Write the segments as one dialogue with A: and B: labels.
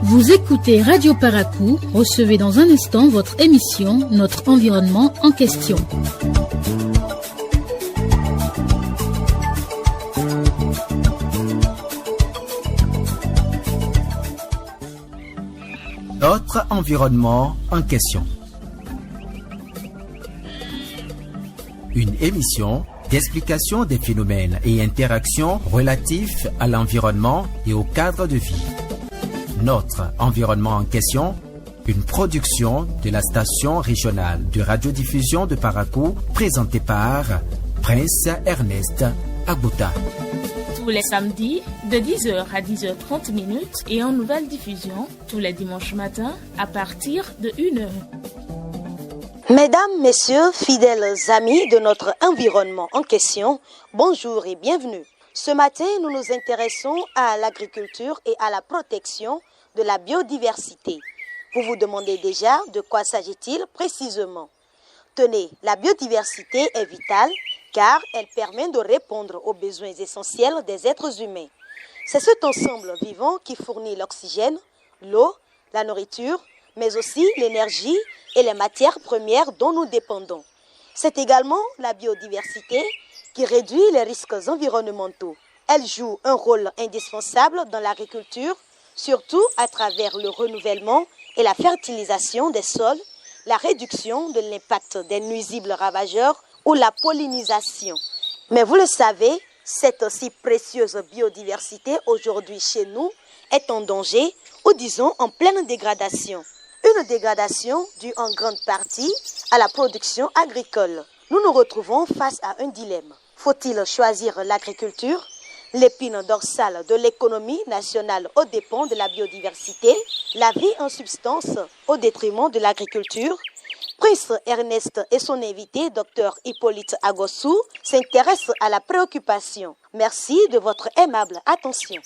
A: Vous écoutez Radio Paracou, recevez dans un instant votre émission Notre environnement en question.
B: Notre environnement en question. Une émission d'explication des phénomènes et interactions relatifs à l'environnement et au cadre de vie. Notre environnement en question, une production de la station régionale de radiodiffusion de Paracou, présentée par Prince Ernest Agbouta.
C: Tous les samedis, de 10h à 10h30 et en nouvelle diffusion, tous les dimanches matins à partir de 1h.
D: Mesdames, Messieurs, fidèles amis de notre environnement en question, bonjour et bienvenue. Ce matin, nous nous intéressons à l'agriculture et à la protection de la biodiversité. Vous vous demandez déjà de quoi s'agit-il précisément? Tenez, la biodiversité est vitale car elle permet de répondre aux besoins essentiels des êtres humains. C'est cet ensemble vivant qui fournit l'oxygène, l'eau, la nourriture, mais aussi l'énergie et les matières premières dont nous dépendons. C'est également la biodiversité qui réduit les risques environnementaux. Elle joue un rôle indispensable dans l'agriculture, surtout à travers le renouvellement et la fertilisation des sols, la réduction de l'impact des nuisibles ravageurs ou la pollinisation. Mais vous le savez, cette si précieuse biodiversité aujourd'hui chez nous est en danger ou disons en pleine dégradation. Une dégradation due en grande partie à la production agricole. Nous nous retrouvons face à un dilemme. Faut-il choisir l'agriculture, l'épine dorsale de l'économie nationale aux dépens de la biodiversité, la vie en substance au détriment de l'agriculture? Prince Ernest et son invité, Dr Hippolyte Agossou, s'intéressent à la préoccupation. Merci de votre aimable attention.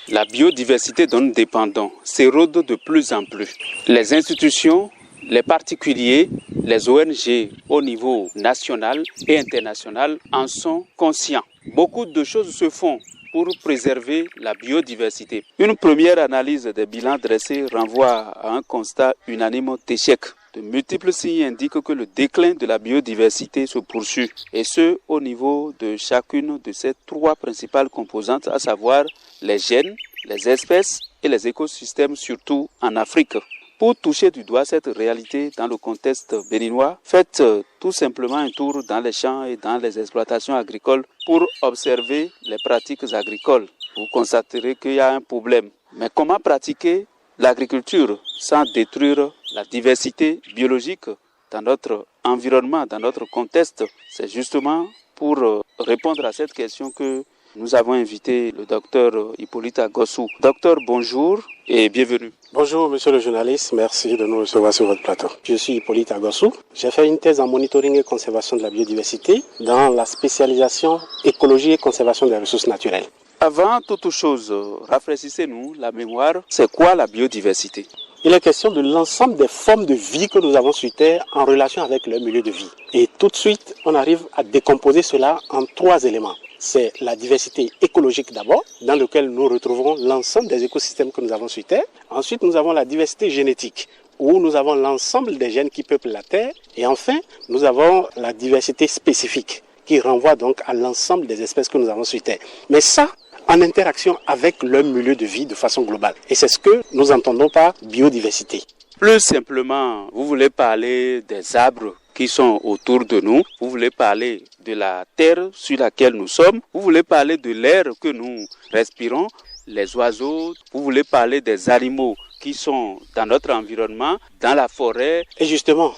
E: La biodiversité dont nous dépendons s'érode de plus en plus. Les institutions, les particuliers, les ONG au niveau national et international en sont conscients. Beaucoup de choses se font pour préserver la biodiversité. Une première analyse des bilans dressés renvoie à un constat unanime d'échec. De multiples signes indiquent que le déclin de la biodiversité se poursuit, et ce au niveau de chacune de ces trois principales composantes, à savoir les gènes, les espèces et les écosystèmes, surtout en Afrique. Pour toucher du doigt cette réalité dans le contexte béninois, faites tout simplement un tour dans les champs et dans les exploitations agricoles pour observer les pratiques agricoles. Vous constaterez qu'il y a un problème. Mais comment pratiquer l'agriculture sans détruire la diversité biologique dans notre environnement, dans notre contexte? C'est justement pour répondre à cette question que nous avons invité le docteur Hippolyte Agossou. Docteur, bonjour et bienvenue.
F: Bonjour monsieur le journaliste, merci de nous recevoir sur votre plateau. Je suis Hippolyte Agossou. J'ai fait une thèse en monitoring et conservation de la biodiversité dans la spécialisation écologie et conservation des ressources naturelles.
E: Avant toute chose, rafraîchissez-nous la mémoire. C'est quoi la biodiversité?
F: Il est question de l'ensemble des formes de vie que nous avons sur Terre en relation avec leur milieu de vie. Et tout de suite, on arrive à décomposer cela en trois éléments. C'est la diversité écologique d'abord, dans laquelle nous retrouvons l'ensemble des écosystèmes que nous avons sur Terre. Ensuite, nous avons la diversité génétique, où nous avons l'ensemble des gènes qui peuplent la Terre. Et enfin, nous avons la diversité spécifique, qui renvoie donc à l'ensemble des espèces que nous avons sur Terre. Mais ça, en interaction avec leur milieu de vie de façon globale. Et c'est ce que nous entendons par biodiversité.
E: Plus simplement, vous voulez parler des arbres qui sont autour de nous, vous voulez parler de la terre sur laquelle nous sommes, vous voulez parler de l'air que nous respirons, les oiseaux, vous voulez parler des animaux qui sont dans notre environnement, dans la forêt.
F: Et justement,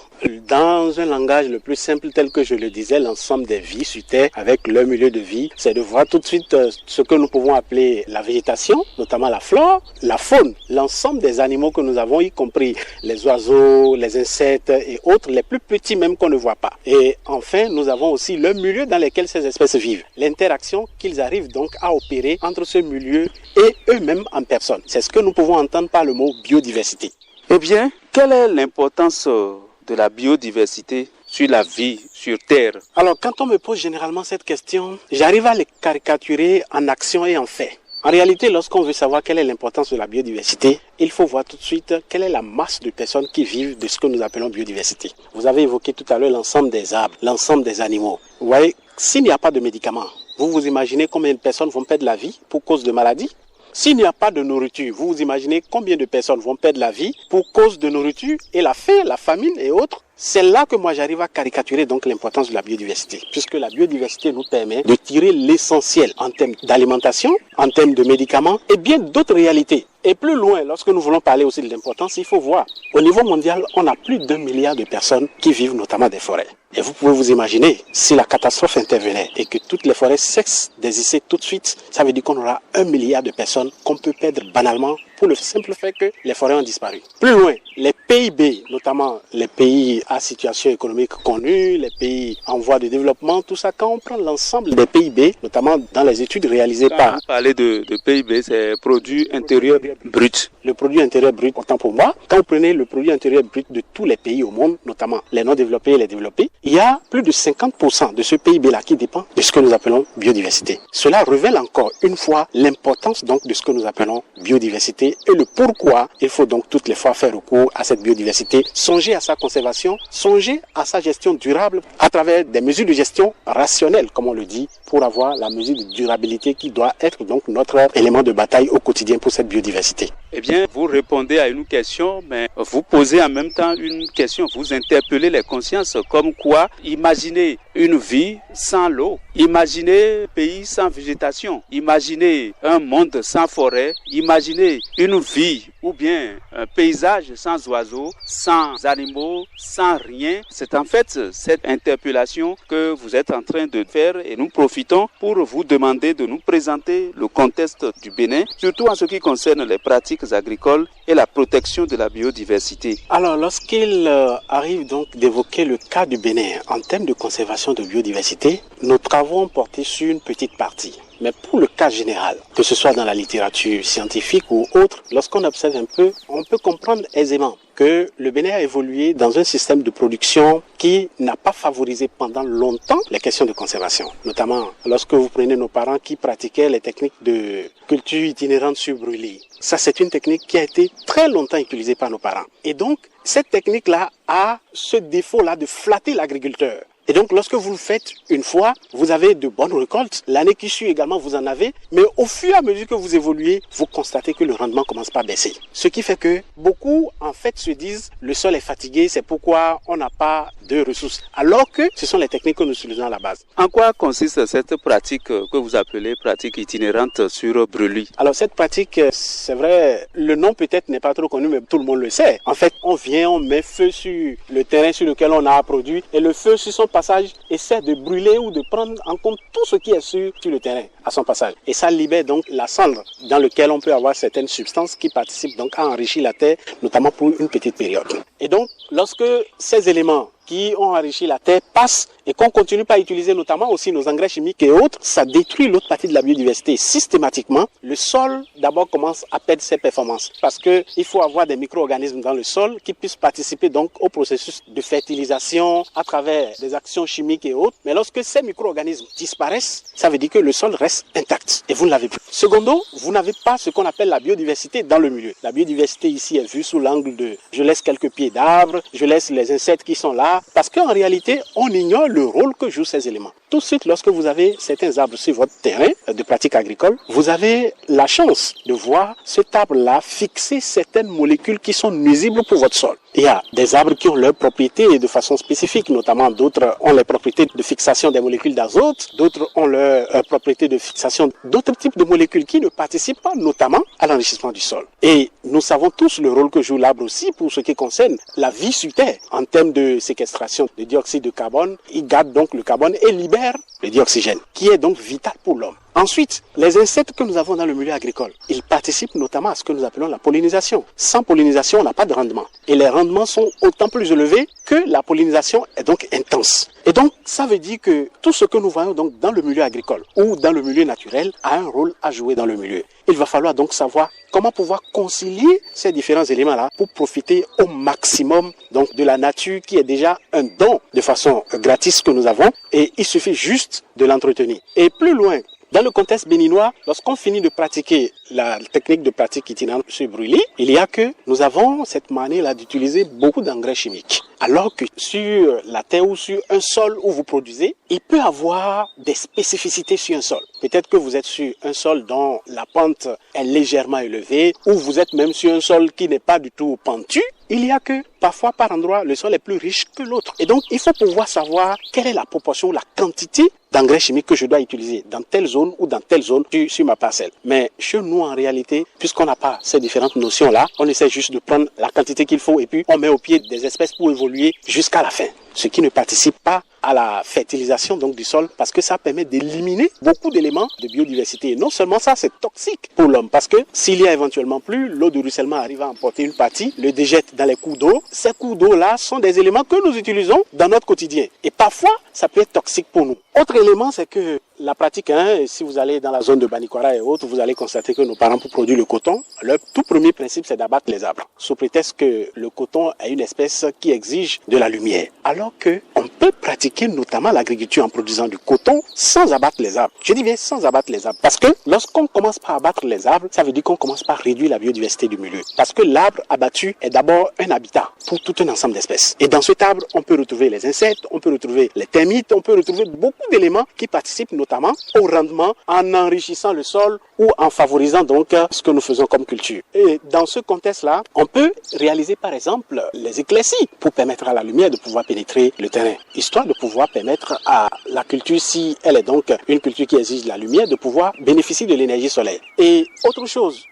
F: dans un langage le plus simple tel que je le disais, l'ensemble des vies sur Terre avec leur milieu de vie, c'est de voir tout de suite ce que nous pouvons appeler la végétation, notamment la flore, la faune, l'ensemble des animaux que nous avons, y compris les oiseaux, les insectes et autres, les plus petits même qu'on ne voit pas. Et enfin, nous avons aussi le milieu dans lequel ces espèces vivent, l'interaction qu'ils arrivent donc à opérer entre ce milieu et eux-mêmes en personne. C'est ce que nous pouvons entendre par le mot biodiversité.
E: Eh bien, quelle est l'importance de la biodiversité sur la vie sur Terre?
F: Alors, quand on me pose généralement cette question, j'arrive à les caricaturer en action et en fait. En réalité, lorsqu'on veut savoir quelle est l'importance de la biodiversité, il faut voir tout de suite quelle est la masse de personnes qui vivent de ce que nous appelons biodiversité. Vous avez évoqué tout à l'heure l'ensemble des arbres, l'ensemble des animaux. Vous voyez, s'il n'y a pas de médicaments, vous vous imaginez combien de personnes vont perdre la vie pour cause de maladies? S'il n'y a pas de nourriture, vous vous imaginez combien de personnes vont perdre la vie pour cause de nourriture et la faim, la famine et autres? C'est là que moi j'arrive à caricaturer donc l'importance de la biodiversité, puisque la biodiversité nous permet de tirer l'essentiel en termes d'alimentation, en termes de médicaments et bien d'autres réalités. Et plus loin, lorsque nous voulons parler aussi de l'importance, il faut voir, au niveau mondial, on a plus d'1 milliard de personnes qui vivent notamment des forêts. Et vous pouvez vous imaginer, si la catastrophe intervenait et que toutes les forêts cessent d'exister tout de suite, ça veut dire qu'on aura 1 milliard de personnes qu'on peut perdre banalement pour le simple fait que les forêts ont disparu. Plus loin, les PIB, notamment les pays à situation économique connue, les pays en voie de développement, tout ça, quand on prend l'ensemble des PIB, notamment dans les études réalisées
E: Quand vous parlez de PIB, c'est produit intérieur brut.
F: Le produit intérieur brut, autant pour moi, quand vous prenez le produit intérieur brut de tous les pays au monde, notamment les non développés et les développés, il y a plus de 50% de ce PIB-là qui dépend de ce que nous appelons biodiversité. Cela révèle encore une fois l'importance donc de ce que nous appelons biodiversité et le pourquoi il faut donc toutes les fois faire recours à cette biodiversité, songer à sa conservation, songer à sa gestion durable à travers des mesures de gestion rationnelles, comme on le dit, pour avoir la mesure de durabilité qui doit être donc notre élément de bataille au quotidien pour cette biodiversité.
E: Eh bien, vous répondez à une question, mais vous posez en même temps une question. Vous interpellez les consciences comme quoi imaginez une vie sans l'eau, imaginez un pays sans végétation, imaginez un monde sans forêt, imaginez une vie ou bien un paysage sans oiseaux, sans animaux, sans rien. C'est en fait cette interpellation que vous êtes en train de faire et nous profitons pour vous demander de nous présenter le contexte du Bénin, surtout en ce qui concerne les pratiques agricoles et la protection de la biodiversité.
F: Alors, lorsqu'il arrive donc d'évoquer le cas du Bénin en termes de conservation de biodiversité, nos travaux ont porté sur une petite partie. Mais pour le cas général, que ce soit dans la littérature scientifique ou autre, lorsqu'on observe un peu, on peut comprendre aisément que le Bénin a évolué dans un système de production qui n'a pas favorisé pendant longtemps les questions de conservation. Notamment lorsque vous prenez nos parents qui pratiquaient les techniques de culture itinérante sur brûlis. Ça, c'est une technique qui a été très longtemps utilisée par nos parents. Et donc, cette technique-là a ce défaut-là de flatter l'agriculteur. Et donc, lorsque vous le faites une fois, vous avez de bonnes récoltes. L'année qui suit également, vous en avez. Mais au fur et à mesure que vous évoluez, vous constatez que le rendement commence par baisser. Ce qui fait que beaucoup, en fait, se disent le sol est fatigué, c'est pourquoi on n'a pas de ressources. Alors que ce sont les techniques que nous utilisons à la base.
E: En quoi consiste cette pratique que vous appelez pratique itinérante sur brûlis?
F: Alors, cette pratique, c'est vrai, le nom peut-être n'est pas trop connu, mais tout le monde le sait. En fait, on vient, on met feu sur le terrain sur lequel on a produit et le feu sur son passage essaie de brûler ou de prendre en compte tout ce qui est sur le terrain à son passage. Et ça libère donc la cendre dans laquelle on peut avoir certaines substances qui participent donc à enrichir la terre, notamment pour une petite période. Et donc, lorsque ces éléments qui ont enrichi la terre passent et qu'on continue pas à utiliser notamment aussi nos engrais chimiques et autres, ça détruit l'autre partie de la biodiversité. Systématiquement, le sol d'abord commence à perdre ses performances parce que il faut avoir des micro-organismes dans le sol qui puissent participer donc au processus de fertilisation à travers des actions chimiques et autres. Mais lorsque ces micro-organismes disparaissent, ça veut dire que le sol reste intact et vous ne l'avez plus. Secondo, vous n'avez pas ce qu'on appelle la biodiversité dans le milieu. La biodiversité ici est vue sous l'angle de je laisse quelques pieds d'arbres, je laisse les insectes qui sont là, parce qu'en réalité, on ignore le rôle que jouent ces éléments. Tout de suite, lorsque vous avez certains arbres sur votre terrain de pratique agricole, vous avez la chance de voir cet arbre-là fixer certaines molécules qui sont nuisibles pour votre sol. Il y a des arbres qui ont leurs propriétés de façon spécifique, notamment d'autres ont les propriétés de fixation des molécules d'azote, d'autres ont leurs propriétés de fixation d'autres types de molécules qui ne participent pas notamment à l'enrichissement du sol. Et nous savons tous le rôle que joue l'arbre aussi pour ce qui concerne la vie sur Terre. En termes de séquestration de dioxyde de carbone, il garde donc le carbone et libère le dioxygène, qui est donc vital pour l'homme. Ensuite, les insectes que nous avons dans le milieu agricole, ils participent notamment à ce que nous appelons la pollinisation. Sans pollinisation, on n'a pas de rendement. Et les rendements sont autant plus élevés que la pollinisation est donc intense. Et donc, ça veut dire que tout ce que nous voyons donc dans le milieu agricole ou dans le milieu naturel a un rôle à jouer dans le milieu. Il va falloir donc savoir comment pouvoir concilier ces différents éléments-là pour profiter au maximum donc de la nature qui est déjà un don de façon gratis que nous avons et il suffit juste de l'entretenir. Et plus loin, Dans le contexte béninois, lorsqu'on finit de pratiquer la technique de pratique itinérante sur brûlis, il y a que nous avons cette manière-là d'utiliser beaucoup d'engrais chimiques. Alors que sur la terre ou sur un sol où vous produisez, il peut avoir des spécificités sur un sol. Peut-être que vous êtes sur un sol dont la pente est légèrement élevée, ou vous êtes même sur un sol qui n'est pas du tout pentu. Il y a que parfois par endroit le sol est plus riche que l'autre. Et donc il faut pouvoir savoir quelle est la proportion, la quantité d'engrais chimiques que je dois utiliser dans telle zone ou dans telle zone sur ma parcelle. Mais chez nous en réalité, puisqu'on n'a pas ces différentes notions-là, on essaie juste de prendre la quantité qu'il faut et puis on met au pied des espèces pour évoluer jusqu'à la fin. Ce qui ne participe pas à la fertilisation donc du sol parce que ça permet d'éliminer beaucoup d'éléments de biodiversité. Et non seulement ça, c'est toxique pour l'homme parce que s'il y a éventuellement plus, l'eau de ruissellement arrive à emporter une partie, le déjette dans les cours d'eau. Ces cours d'eau-là sont des éléments que nous utilisons dans notre quotidien. Et parfois, ça peut être toxique pour nous. Autre élément, c'est que la pratique, si vous allez dans la zone de Banikwara et autres, vous allez constater que nos parents, pour produire le coton, leur tout premier principe, c'est d'abattre les arbres. Sous prétexte que le coton est une espèce qui exige de la lumière. Alors que on peut pratiquer notamment l'agriculture en produisant du coton sans abattre les arbres. Je dis bien sans abattre les arbres. Parce que lorsqu'on commence par abattre les arbres, ça veut dire qu'on commence par réduire la biodiversité du milieu. Parce que l'arbre abattu est d'abord un habitat pour tout un ensemble d'espèces. Et dans cet arbre, on peut retrouver les insectes, on peut retrouver les termites, on peut retrouver beaucoup d'éléments qui participent notamment au rendement en enrichissant le sol ou en favorisant donc ce que nous faisons comme culture. Et dans ce contexte-là, on peut réaliser par exemple les éclaircies pour permettre à la lumière de pouvoir pénétrer le terrain, histoire de pouvoir permettre à la culture, si elle est donc une culture qui exige la lumière, de pouvoir bénéficier de l'énergie solaire. Et autre chose,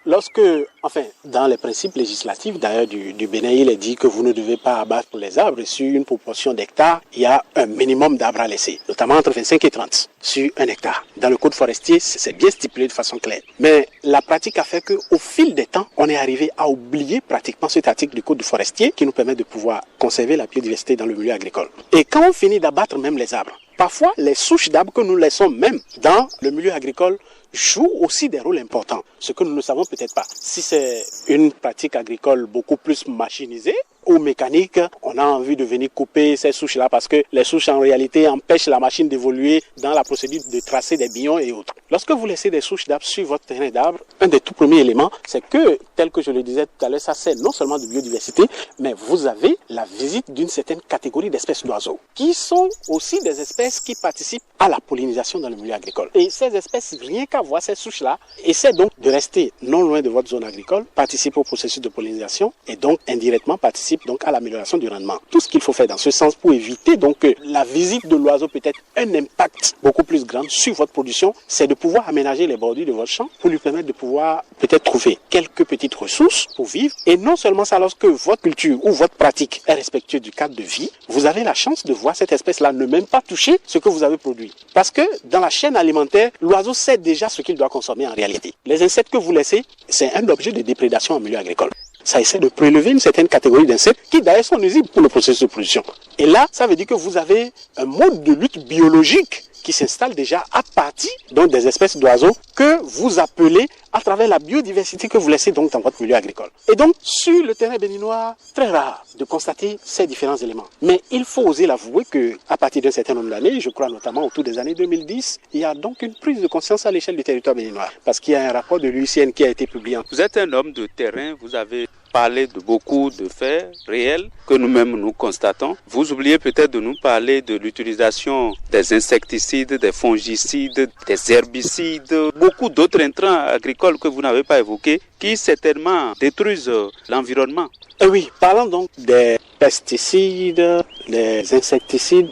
F: dans les principes législatifs d'ailleurs du Bénin, il est dit que vous ne devez pas abattre les arbres. Sur une proportion d'hectares, il y a un minimum d'arbres à laisser, notamment entre 25 et 30 sur un hectare. Dans le code forestier, c'est bien stipulé de façon claire. Mais la pratique a fait qu'au fil des temps, on est arrivé à oublier pratiquement cet article du code forestier qui nous permet de pouvoir conserver la biodiversité dans le milieu agricole. Et quand on finit d'abattre même les arbres, parfois les souches d'arbres que nous laissons même dans le milieu agricole jouent aussi des rôles importants, ce que nous ne savons peut-être pas. Si c'est une pratique agricole beaucoup plus machinisée ou mécanique, on a envie de venir couper ces souches-là parce que les souches en réalité empêchent la machine d'évoluer dans la procédure de tracer des billons et autres. Lorsque vous laissez des souches d'arbres sur votre terrain d'arbres, un des tout premiers éléments, c'est que, tel que je le disais tout à l'heure, ça sert non seulement de biodiversité, mais vous avez la visite d'une certaine catégorie d'espèces d'oiseaux, qui sont aussi des espèces qui participent à la pollinisation dans le milieu agricole. Et ces espèces, rien qu'à voir ces souches-là, essaient donc de rester non loin de votre zone agricole, participent au processus de pollinisation et donc indirectement participent donc à l'amélioration du rendement. Tout ce qu'il faut faire dans ce sens pour éviter donc que la visite de l'oiseau peut être un impact beaucoup plus grand sur votre production, c'est de pouvoir aménager les bordures de votre champ pour lui permettre de pouvoir peut-être trouver quelques petites ressources pour vivre. Et non seulement ça, lorsque votre culture ou votre pratique est respectueuse du cadre de vie, vous avez la chance de voir cette espèce-là ne même pas toucher ce que vous avez produit. Parce que dans la chaîne alimentaire, l'oiseau sait déjà ce qu'il doit consommer en réalité. Les insectes que vous laissez, c'est un objet de déprédation en milieu agricole. Ça essaie de prélever une certaine catégorie d'insectes qui d'ailleurs sont nuisibles pour le processus de production. Et là, ça veut dire que vous avez un mode de lutte biologique qui s'installe déjà à partir donc des espèces d'oiseaux que vous appelez à travers la biodiversité que vous laissez donc dans votre milieu agricole. Et donc, sur le terrain béninois, très rare de constater ces différents éléments. Mais il faut oser l'avouer que, à partir d'un certain nombre d'années, je crois notamment autour des années 2010, il y a donc une prise de conscience à l'échelle du territoire béninois. Parce qu'il y a un rapport de l'UICN qui a été publié.
E: Vous êtes un homme de terrain, vous avez parlé de beaucoup de faits réels que nous-mêmes nous constatons. Vous oubliez peut-être de nous parler de l'utilisation des insecticides, des fongicides, des herbicides, beaucoup d'autres intrants agricoles que vous n'avez pas évoqués, qui certainement détruisent l'environnement.
F: Oui, parlons donc des pesticides, des insecticides,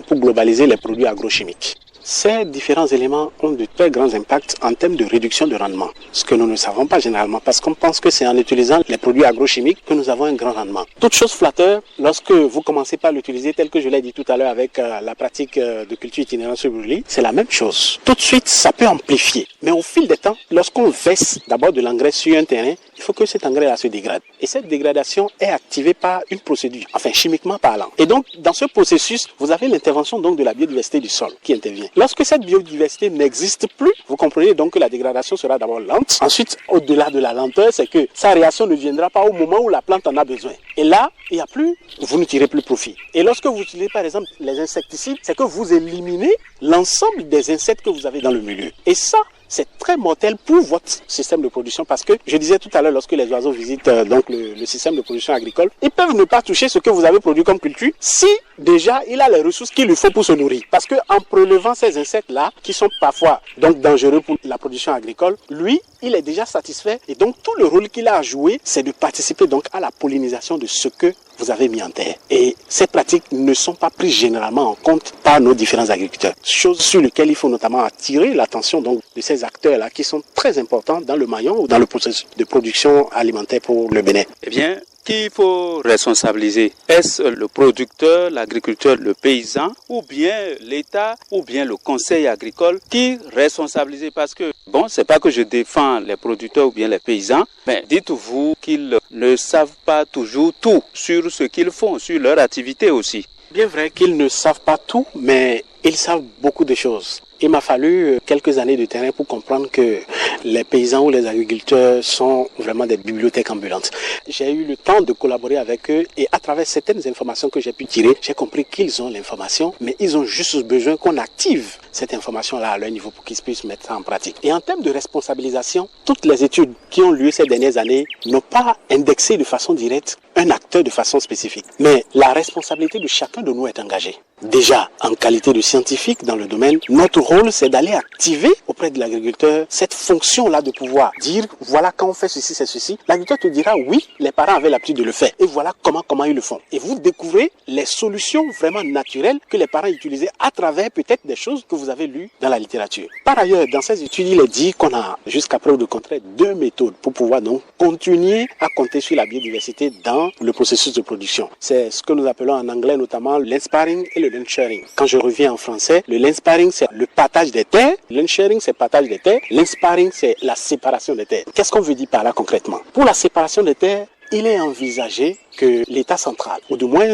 F: pour globaliser les produits agrochimiques. Ces différents éléments ont de très grands impacts en termes de réduction de rendement, ce que nous ne savons pas généralement parce qu'on pense que c'est en utilisant les produits agrochimiques que nous avons un grand rendement. Toute chose flatteur, lorsque vous commencez par l'utiliser tel que je l'ai dit tout à l'heure avec la pratique de culture itinérante sur brûlis, c'est la même chose. Tout de suite, ça peut amplifier. Mais au fil des temps, lorsqu'on verse d'abord de l'engrais sur un terrain, il faut que cet engrais-là se dégrade. Et cette dégradation est activée par une procédure, chimiquement parlant. Et donc, dans ce processus, vous avez l'intervention donc de la biodiversité du sol qui intervient. Lorsque cette biodiversité n'existe plus, vous comprenez donc que la dégradation sera d'abord lente. Ensuite, au-delà de la lenteur, c'est que sa réaction ne viendra pas au moment où la plante en a besoin. Et là, il n'y a plus, vous ne tirez plus profit. Et lorsque vous utilisez par exemple les insecticides, c'est que vous éliminez l'ensemble des insectes que vous avez dans le milieu. Et ça, c'est très mortel pour votre système de production parce que, je disais tout à l'heure, lorsque les oiseaux visitent donc le système de production agricole, ils peuvent ne pas toucher ce que vous avez produit comme culture si déjà il a les ressources qu'il lui faut pour se nourrir. Parce que en prélevant ces insectes-là, qui sont parfois donc dangereux pour la production agricole, lui, il est déjà satisfait et donc tout le rôle qu'il a à jouer, c'est de participer donc à la pollinisation de ce que vous avez mis en terre. Et ces pratiques ne sont pas prises généralement en compte par nos différents agriculteurs. Chose sur laquelle il faut notamment attirer l'attention donc de ces acteurs-là qui sont très importants dans le maillon ou dans le processus de production alimentaire pour le Bénin.
E: Eh bien, qui il faut responsabiliser? Est-ce le producteur, l'agriculteur, le paysan, ou bien l'État, ou bien le conseil agricole? Qui responsabiliser? Parce que, bon, c'est pas que je défends les producteurs ou bien les paysans, mais dites-vous qu'ils ne savent pas toujours tout sur ce qu'ils font, sur leur activité aussi.
F: Bien vrai qu'ils ne savent pas tout, mais ils savent beaucoup de choses. Il m'a fallu quelques années de terrain pour comprendre que les paysans ou les agriculteurs sont vraiment des bibliothèques ambulantes. J'ai eu le temps de collaborer avec eux et à travers certaines informations que j'ai pu tirer, j'ai compris qu'ils ont l'information, mais ils ont juste besoin qu'on active cette information-là à leur niveau pour qu'ils puissent mettre ça en pratique. Et en termes de responsabilisation, toutes les études qui ont lieu ces dernières années n'ont pas indexé de façon directe un acteur de façon spécifique. Mais la responsabilité de chacun de nous est engagée. Déjà, en qualité de scientifique dans le domaine, notre rôle, c'est d'aller activer auprès de l'agriculteur cette fonction-là de pouvoir dire, voilà, quand on fait ceci, c'est ceci. L'agriculteur te dira, oui, les parents avaient l'habitude de le faire. Et voilà comment ils le font. Et vous découvrez les solutions vraiment naturelles que les parents utilisaient à travers peut-être des choses que vous avez lues dans la littérature. Par ailleurs, dans ces études, il est dit qu'on a, jusqu'à preuve de contraire, 2 méthodes pour pouvoir donc continuer à compter sur la biodiversité dans le processus de production. C'est ce que nous appelons en anglais notamment land sparring et le land sharing. Quand je reviens en français, le land sparring c'est le partage des terres, land sharing c'est partage des terres, land sparring c'est la séparation des terres. Qu'est-ce qu'on veut dire par là concrètement? Pour la séparation des terres, il est envisagé que l'État central, ou du moins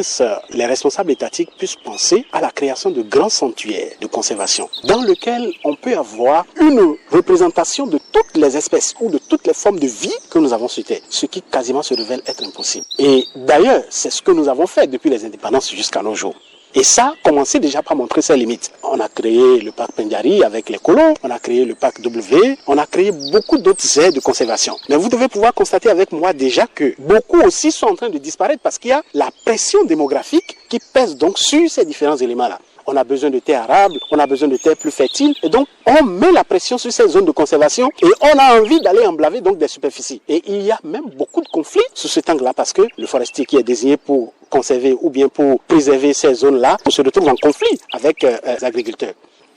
F: les responsables étatiques, puissent penser à la création de grands sanctuaires de conservation, dans lesquels on peut avoir une représentation de toutes les espèces ou de toutes les formes de vie que nous avons sur Terre, ce qui quasiment se révèle être impossible. Et d'ailleurs, c'est ce que nous avons fait depuis les indépendances jusqu'à nos jours. Et ça a commencé déjà par montrer ses limites. On a créé le parc Pendjari avec les colons, on a créé le parc W, on a créé beaucoup d'autres aires de conservation. Mais vous devez pouvoir constater avec moi déjà que beaucoup aussi sont en train de disparaître parce qu'il y a la pression démographique qui pèse donc sur ces différents éléments-là. On a besoin de terres arables, on a besoin de terres plus fertiles et donc on met la pression sur ces zones de conservation et on a envie d'aller emblaver donc des superficies. Et il y a même beaucoup de conflits sur cet angle-là parce que le forestier qui est désigné pour conserver ou bien pour préserver ces zones-là se retrouve en conflit avec les agriculteurs.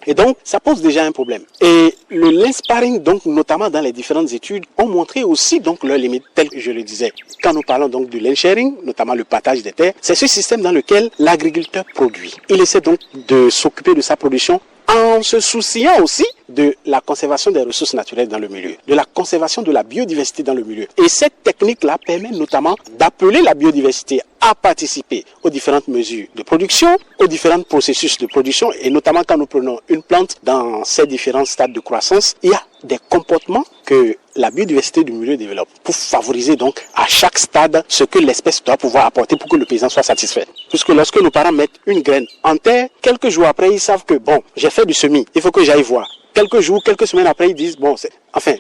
F: Et donc, ça pose déjà un problème. Et le land sparring, donc, notamment dans les différentes études, ont montré aussi, donc, leurs limites, telles que je le disais. Quand nous parlons donc du land sharing, notamment le partage des terres, c'est ce système dans lequel l'agriculteur produit. Il essaie donc de s'occuper de sa production en se souciant aussi de la conservation des ressources naturelles dans le milieu, de la conservation de la biodiversité dans le milieu. Et cette technique-là permet notamment d'appeler la biodiversité à participer aux différentes mesures de production, aux différents processus de production, et notamment quand nous prenons une plante dans ses différents stades de croissance, il y a des comportements que la biodiversité du milieu développe pour favoriser donc à chaque stade ce que l'espèce doit pouvoir apporter pour que le paysan soit satisfait. Puisque lorsque nos parents mettent une graine en terre, quelques jours après, ils savent que bon, j'ai fait du semis, il faut que j'aille voir. Quelques jours, quelques semaines après, ils disent, bon,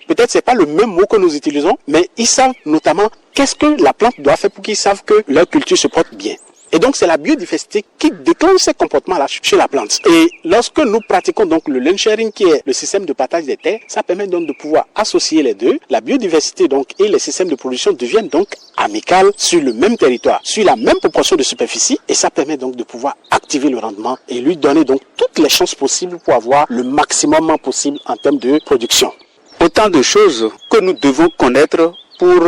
F: peut-être c'est pas le même mot que nous utilisons, mais ils savent notamment qu'est-ce que la plante doit faire pour qu'ils savent que leur culture se porte bien. Et donc, c'est la biodiversité qui déclenche ces comportements-là chez la plante. Et lorsque nous pratiquons donc le land sharing, qui est le système de partage des terres, ça permet donc de pouvoir associer les deux. La biodiversité donc et les systèmes de production deviennent donc amicales sur le même territoire, sur la même proportion de superficie. Et ça permet donc de pouvoir activer le rendement et lui donner donc toutes les chances possibles pour avoir le maximum possible en termes de production.
E: Autant de choses que nous devons connaître pour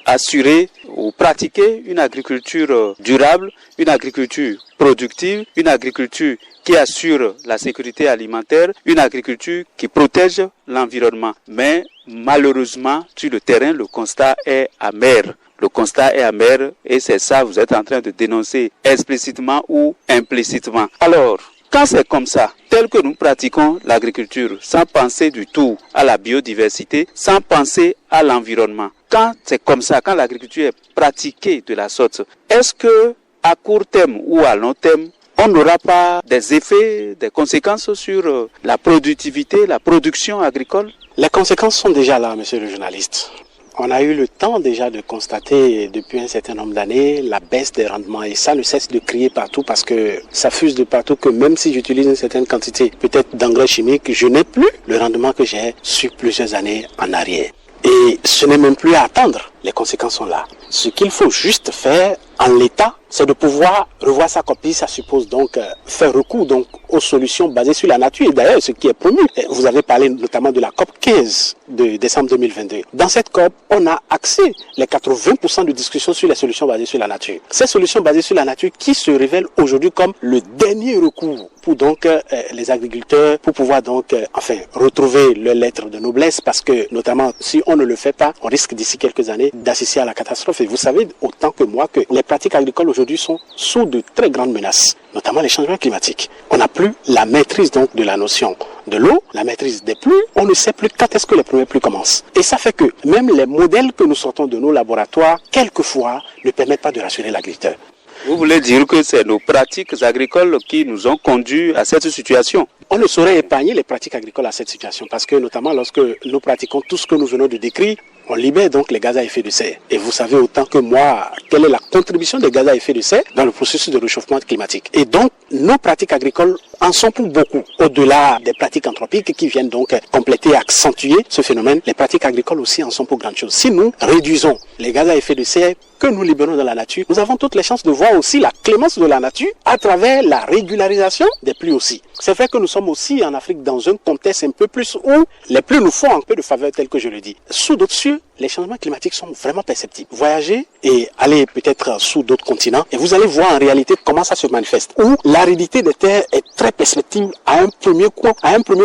E: assurer ou pratiquer une agriculture durable, une agriculture productive, une agriculture qui assure la sécurité alimentaire, une agriculture qui protège l'environnement. Mais malheureusement, sur le terrain, le constat est amer. Le constat est amer et c'est ça, vous êtes en train de dénoncer explicitement ou implicitement. Alors, Quand c'est comme ça, tel que nous pratiquons l'agriculture, sans penser du tout à la biodiversité, sans penser à l'environnement, quand c'est comme ça, quand l'agriculture est pratiquée de la sorte, est-ce que à court terme ou à long terme, on n'aura pas des effets, des conséquences sur la productivité, la production agricole?
F: Les conséquences sont déjà là, monsieur le journaliste. On a eu le temps déjà de constater depuis un certain nombre d'années la baisse des rendements et ça ne cesse de crier partout parce que ça fuse de partout que même si j'utilise une certaine quantité peut-être d'engrais chimiques, je n'ai plus le rendement que j'ai sur plusieurs années en arrière. Et ce n'est même plus à attendre, les conséquences sont là. Ce qu'il faut juste faire en l'état, c'est de pouvoir revoir sa copie. Ça suppose donc faire recours donc aux solutions basées sur la nature. Et d'ailleurs, ce qui est promu, vous avez parlé notamment de la COP 15 de décembre 2022. Dans cette COP, on a axé les 80% de discussions sur les solutions basées sur la nature. Ces solutions basées sur la nature qui se révèlent aujourd'hui comme le dernier recours pour donc les agriculteurs, pour pouvoir donc retrouver leur lettre de noblesse, parce que notamment si on ne le fait pas, on risque d'ici quelques années d'assister à la catastrophe. Et vous savez autant que moi que les pratiques agricoles aujourd'hui sont sous de très grandes menaces, notamment les changements climatiques. On n'a plus la maîtrise donc de la notion de l'eau, la maîtrise des pluies, on ne sait plus quand est-ce que les premières pluies commencent. Et ça fait que même les modèles que nous sortons de nos laboratoires, quelquefois, ne permettent pas de rassurer l'agriculteur.
E: Vous voulez dire que c'est nos pratiques agricoles qui nous ont conduits à cette situation?
F: On ne saurait épargner les pratiques agricoles à cette situation parce que notamment lorsque nous pratiquons tout ce que nous venons de décrire, on libère donc les gaz à effet de serre. Et vous savez autant que moi quelle est la contribution des gaz à effet de serre dans le processus de réchauffement climatique. Et donc, nos pratiques agricoles en sont pour beaucoup. Au-delà des pratiques anthropiques qui viennent donc compléter et accentuer ce phénomène, les pratiques agricoles aussi en sont pour grande chose. Si nous réduisons les gaz à effet de serre que nous libérons dans la nature, nous avons toutes les chances de voir aussi la clémence de la nature à travers la régularisation des pluies aussi. C'est vrai que nous sommes aussi en Afrique dans un contexte un peu plus où les pluies nous font un peu de faveur tel que je le dis. Sous d'autres cieux, les changements climatiques sont vraiment perceptibles. Voyagez et allez peut-être sous d'autres continents et vous allez voir en réalité comment ça se manifeste. Où l'aridité des terres est très perceptible à un premier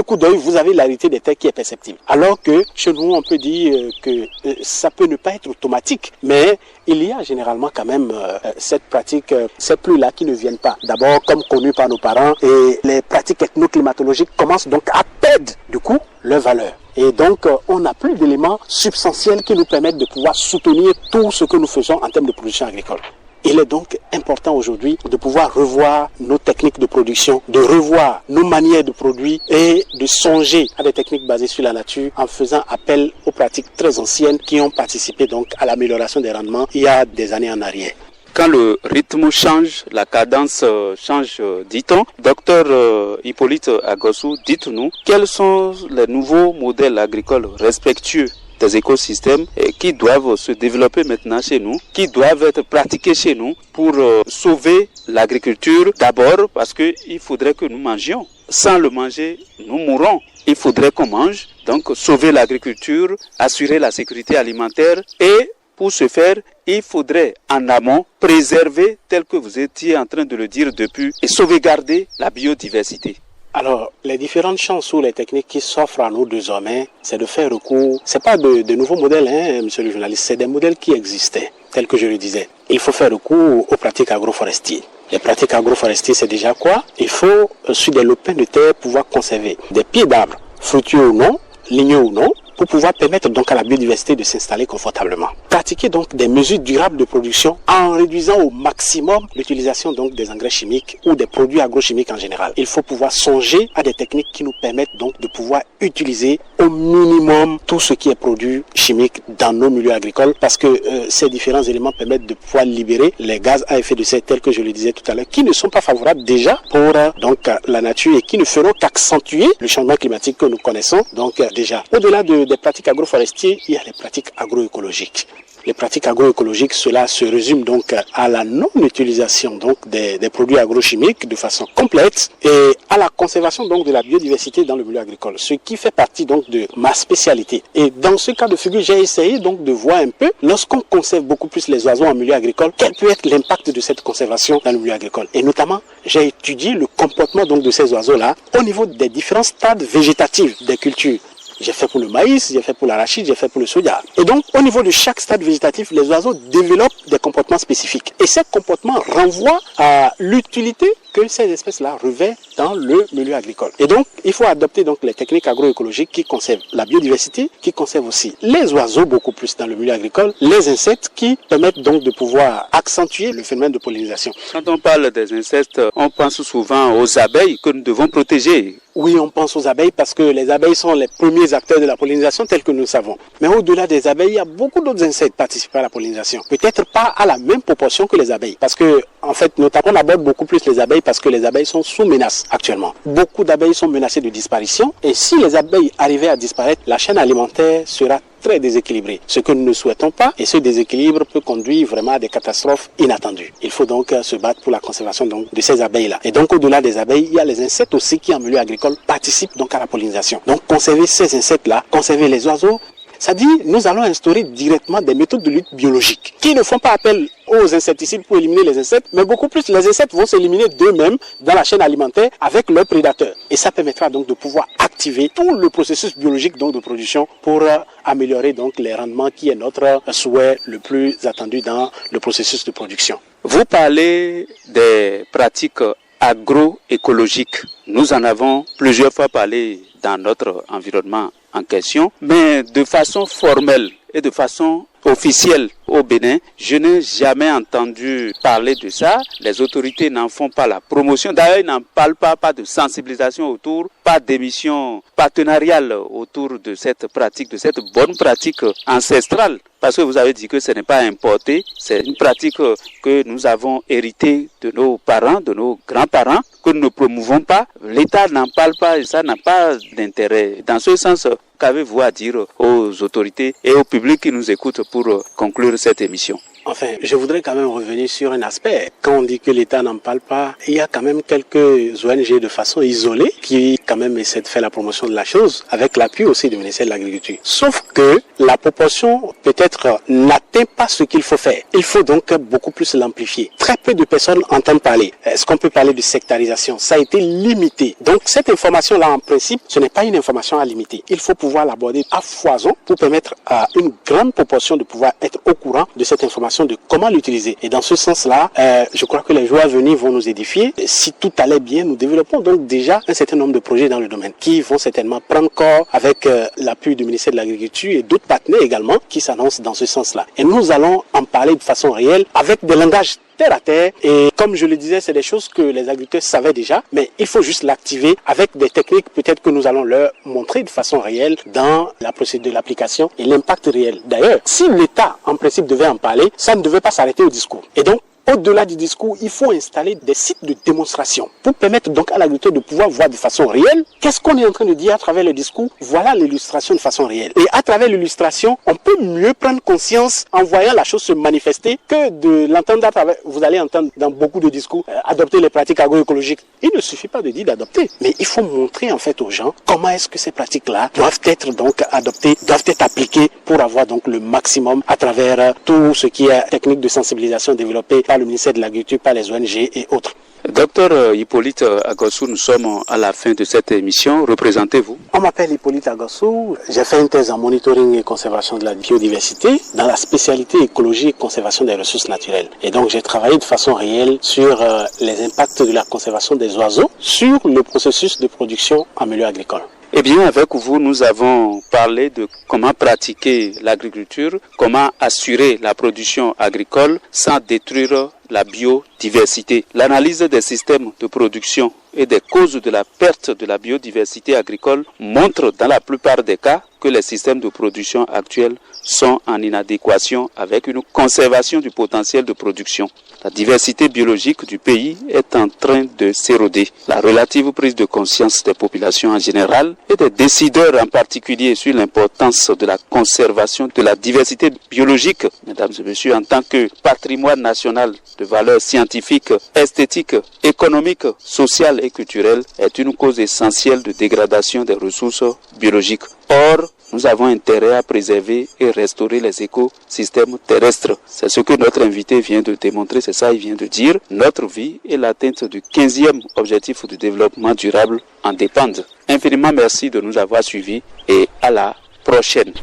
F: coup d'œil, vous avez l'aridité des terres qui est perceptible. Alors que chez nous, on peut dire que ça peut ne pas être automatique, mais il y a généralement quand même cette pratique, ces pluies-là qui ne viennent pas. D'abord, comme connu par nos parents, et les pratiques ethno-climatologiques commencent donc à perdre du coup leur valeur. Et donc, on n'a plus d'éléments substantiels qui nous permettent de pouvoir soutenir tout ce que nous faisons en termes de production agricole. Il est donc important aujourd'hui de pouvoir revoir nos techniques de production, de revoir nos manières de produire et de songer à des techniques basées sur la nature en faisant appel aux pratiques très anciennes qui ont participé donc à l'amélioration des rendements il y a des années en arrière.
E: Quand le rythme change, la cadence change, dit-on. Docteur Hippolyte Agossou, dites-nous, quels sont les nouveaux modèles agricoles respectueux des écosystèmes qui doivent se développer maintenant chez nous, qui doivent être pratiqués chez nous pour sauver l'agriculture d'abord parce qu'il faudrait que nous mangions. Sans le manger, nous mourrons. Il faudrait qu'on mange, donc sauver l'agriculture, assurer la sécurité alimentaire et pour ce faire, il faudrait en amont préserver, tel que vous étiez en train de le dire depuis, et sauvegarder la biodiversité.
F: Alors, les différentes chances ou les techniques qui s'offrent à nous désormais, c'est de faire recours. C'est pas de nouveaux modèles, monsieur le journaliste, c'est des modèles qui existaient, tels que je le disais. Il faut faire recours aux pratiques agroforestières. Les pratiques agroforestières, c'est déjà quoi? Il faut, sur des lopins de terre, pouvoir conserver des pieds d'arbres, fructueux ou non, ligneux ou non, pour pouvoir permettre donc à la biodiversité de s'installer confortablement. Pratiquer donc des mesures durables de production en réduisant au maximum l'utilisation donc des engrais chimiques ou des produits agrochimiques en général. Il faut pouvoir songer à des techniques qui nous permettent donc de pouvoir utiliser au minimum tout ce qui est produit chimique dans nos milieux agricoles parce que ces différents éléments permettent de pouvoir libérer les gaz à effet de serre tels que je le disais tout à l'heure qui ne sont pas favorables déjà pour donc la nature et qui ne feront qu'accentuer le changement climatique que nous connaissons donc déjà. Au-delà des pratiques agroforestières, il y a les pratiques agroécologiques. Les pratiques agroécologiques, cela se résume donc à la non-utilisation donc des produits agrochimiques de façon complète et à la conservation donc de la biodiversité dans le milieu agricole, ce qui fait partie donc de ma spécialité. Et dans ce cas de figure, j'ai essayé donc de voir un peu, lorsqu'on conserve beaucoup plus les oiseaux en milieu agricole, quel peut être l'impact de cette conservation dans le milieu agricole. Et notamment, j'ai étudié le comportement donc de ces oiseaux-là au niveau des différents stades végétatifs des cultures. j'ai fait pour le maïs, j'ai fait pour l'arachide, j'ai fait pour le soja. Et donc, au niveau de chaque stade végétatif, les oiseaux développent des comportements spécifiques. Et ces comportements renvoient à l'utilité que ces espèces-là revêtent dans le milieu agricole. Et donc, il faut adopter donc les techniques agroécologiques qui conservent la biodiversité, qui conservent aussi les oiseaux beaucoup plus dans le milieu agricole, les insectes qui permettent donc de pouvoir accentuer le phénomène de pollinisation.
E: Quand on parle des insectes, on pense souvent aux abeilles que nous devons protéger.
F: Oui, on pense aux abeilles parce que les abeilles sont les premiers acteurs de la pollinisation tels que nous le savons. Mais au-delà des abeilles, il y a beaucoup d'autres insectes qui participent à la pollinisation. Peut-être pas à la même proportion que les abeilles. Parce que, en fait, notamment, on aborde beaucoup plus les abeilles parce que les abeilles sont sous menace actuellement. Beaucoup d'abeilles sont menacées de disparition. Et si les abeilles arrivaient à disparaître, la chaîne alimentaire sera très déséquilibré, ce que nous ne souhaitons pas, et ce déséquilibre peut conduire vraiment à des catastrophes inattendues. Il faut donc se battre pour la conservation donc, de ces abeilles-là. Et donc au-delà des abeilles, il y a les insectes aussi qui en milieu agricole participent donc à la pollinisation. Donc conserver ces insectes-là, conserver les oiseaux, ça dit nous allons instaurer directement des méthodes de lutte biologique qui ne font pas appel aux insecticides pour éliminer les insectes, mais beaucoup plus les insectes vont s'éliminer d'eux-mêmes dans la chaîne alimentaire avec leurs prédateurs. Et ça permettra donc de pouvoir activer tout le processus biologique donc de production pour améliorer donc les rendements qui est notre souhait le plus attendu dans le processus de production.
E: Vous parlez des pratiques agroécologiques. Nous en avons plusieurs fois parlé dans notre environnement en question, mais de façon formelle et de façon officielle au Bénin, je n'ai jamais entendu parler de ça. Les autorités n'en font pas la promotion. D'ailleurs, ils n'en parlent pas de sensibilisation autour, pas d'émission partenariale autour de cette pratique, de cette bonne pratique ancestrale. Parce que vous avez dit que ce n'est pas importé, c'est une pratique que nous avons héritée de nos parents, de nos grands-parents, que nous ne promouvons pas. L'État n'en parle pas et ça n'a pas d'intérêt. Dans ce sens, qu'avez-vous à dire aux autorités et au public qui nous écoute pour conclure cette émission?
F: Enfin, je voudrais quand même revenir sur un aspect. Quand on dit que l'État n'en parle pas, il y a quand même quelques ONG de façon isolée qui quand même essaient de faire la promotion de la chose avec l'appui aussi du ministère de l'Agriculture. Sauf que la proportion peut-être n'atteint pas ce qu'il faut faire. Il faut donc beaucoup plus l'amplifier. Très peu de personnes entendent parler. Est-ce qu'on peut parler de sectarisation? Ça a été limité. Donc cette information-là, en principe, ce n'est pas une information à limiter. Il faut pouvoir l'aborder à foison pour permettre à une grande proportion de pouvoir être au courant de cette information, de comment l'utiliser. Et dans ce sens-là, je crois que les jours à venir vont nous édifier. Si tout allait bien, nous développons donc déjà un certain nombre de projets dans le domaine qui vont certainement prendre corps avec l'appui du ministère de l'Agriculture et d'autres partenaires également qui s'annoncent dans ce sens-là. Et nous allons en parler de façon réelle avec des langages terre à terre, et comme je le disais, c'est des choses que les agriculteurs savaient déjà, mais il faut juste l'activer avec des techniques peut-être que nous allons leur montrer de façon réelle dans la procédure de l'application et l'impact réel. D'ailleurs, si l'État en principe devait en parler, ça ne devait pas s'arrêter au discours. Et donc, au-delà du discours, il faut installer des sites de démonstration pour permettre donc à l'agriculteur de pouvoir voir de façon réelle qu'est-ce qu'on est en train de dire à travers le discours. Voilà l'illustration de façon réelle. Et à travers l'illustration, on peut mieux prendre conscience en voyant la chose se manifester que de l'entendre à travers. Vous allez entendre dans beaucoup de discours adopter les pratiques agroécologiques. Il ne suffit pas de dire d'adopter, mais il faut montrer en fait aux gens comment est-ce que ces pratiques-là doivent être donc adoptées, doivent être appliquées pour avoir donc le maximum à travers tout ce qui est technique de sensibilisation développée par le ministère de l'Agriculture, par les ONG et autres.
E: Docteur Hippolyte Agossou, nous sommes à la fin de cette émission. Représentez-vous?
F: On m'appelle Hippolyte Agossou. J'ai fait une thèse en monitoring et conservation de la biodiversité dans la spécialité écologie et conservation des ressources naturelles. Et donc j'ai travaillé de façon réelle sur les impacts de la conservation des oiseaux sur le processus de production en milieu agricole.
E: Eh bien, avec vous, nous avons parlé de comment pratiquer l'agriculture, comment assurer la production agricole sans détruire la biodiversité. L'analyse des systèmes de production et des causes de la perte de la biodiversité agricole montre dans la plupart des cas que les systèmes de production actuels sont en inadéquation avec une conservation du potentiel de production. La diversité biologique du pays est en train de s'éroder. La relative prise de conscience des populations en général et des décideurs en particulier sur l'importance de la conservation de la diversité biologique, mesdames et messieurs, en tant que patrimoine national de valeurs scientifiques, esthétiques, économiques, sociales et culturelles, est une cause essentielle de dégradation des ressources biologiques. Or, nous avons intérêt à préserver et restaurer les écosystèmes terrestres. C'est ce que notre invité vient de démontrer, c'est ça il vient de dire. Notre vie et l'atteinte du 15e objectif du développement durable en dépendent. Infiniment merci de nous avoir suivis et à la prochaine.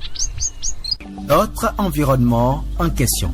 B: Notre environnement en question.